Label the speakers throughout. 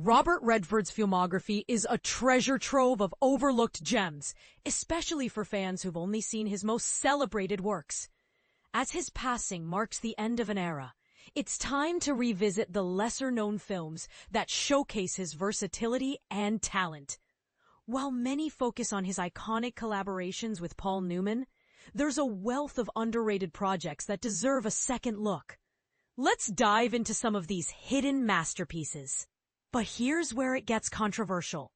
Speaker 1: Robert Redford's filmography is a treasure trove of overlooked gems, especially for fans who've only seen his most celebrated works. As his passing marks the end of an era, it's time to revisit the lesser-known films that showcase his versatility and talent. While many focus on his iconic collaborations with Paul Newman, there's a wealth of underrated projects that deserve a second look. Let's dive into some of these hidden masterpieces. But here's where it gets controversial.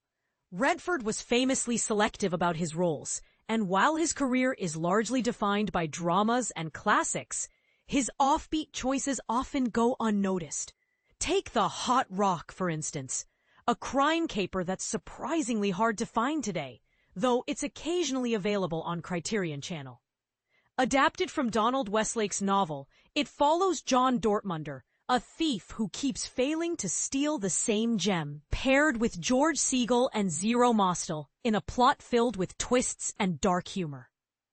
Speaker 1: Redford was famously selective about his roles, and while his career is largely defined by dramas and classics, his offbeat choices often go unnoticed. Take The Hot Rock, for instance, a crime caper that's surprisingly hard to find today, though it's occasionally available on Criterion Channel. Adapted from Donald Westlake's novel, it follows John Dortmunder, a thief who keeps failing to steal the same gem, paired with George Segal and Zero Mostel in a plot filled with twists and dark humor.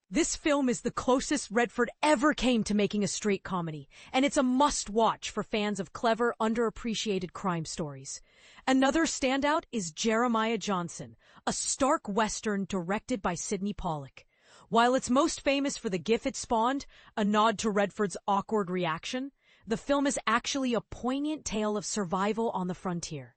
Speaker 1: This film is the closest Redford ever came to making a straight comedy, and it's a must-watch for fans of clever, underappreciated crime stories. Another standout is Jeremiah Johnson, a stark western directed by Sidney Pollack. While it's most famous for the gif it spawned, a nod to Redford's awkward reaction, the film is actually a poignant tale of survival on the frontier.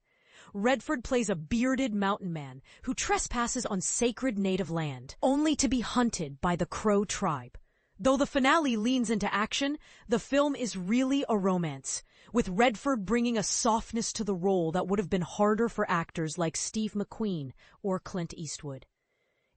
Speaker 1: Redford plays a bearded mountain man who trespasses on sacred native land, only to be hunted by the Crow tribe. Though the finale leans into action, the film is really a romance, with Redford bringing a softness to the role that would have been harder for actors like Steve McQueen or Clint Eastwood.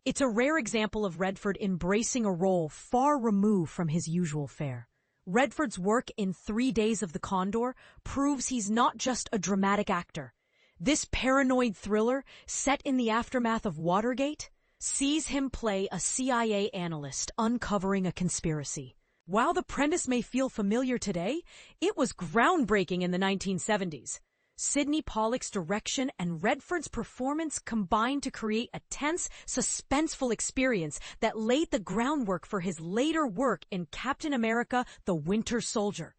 Speaker 1: It's a rare example of Redford embracing a role far removed from his usual fare. Redford's work in 3 Days of the Condor proves he's not just a dramatic actor. This paranoid thriller, set in the aftermath of Watergate, sees him play a CIA analyst uncovering a conspiracy. While the premise may feel familiar today, it was groundbreaking in the 1970s. Sidney Pollack's direction and Redford's performance combined to create a tense, suspenseful experience that laid the groundwork for his later work in Captain America: The Winter Soldier.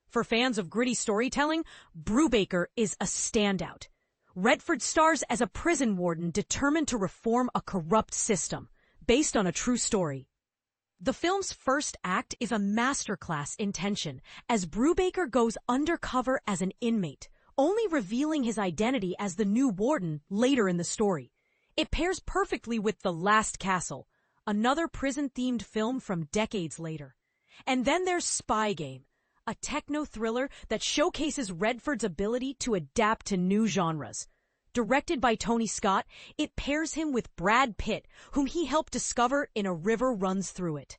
Speaker 1: For fans of gritty storytelling, Brubaker is a standout. Redford stars as a prison warden determined to reform a corrupt system, based on a true story. The film's first act is a masterclass in tension, as Brubaker goes undercover as an inmate, only revealing his identity as the new warden later in the story. It pairs perfectly with The Last Castle, another prison-themed film from decades later. And then there's Spy Game, a techno-thriller that showcases Redford's ability to adapt to new genres. Directed by Tony Scott, it pairs him with Brad Pitt, whom he helped discover in A River Runs Through It.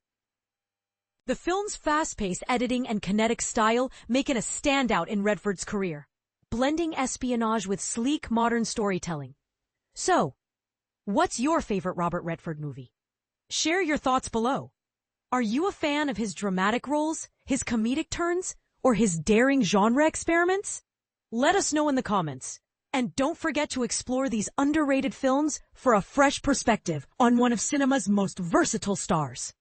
Speaker 1: The film's fast-paced editing and kinetic style make it a standout in Redford's career, blending espionage with sleek modern storytelling. So, what's your favorite Robert Redford movie? Share your thoughts below. Are you a fan of his dramatic roles, his comedic turns, or his daring genre experiments? Let us know in the comments. And don't forget to explore these underrated films for a fresh perspective on one of cinema's most versatile stars.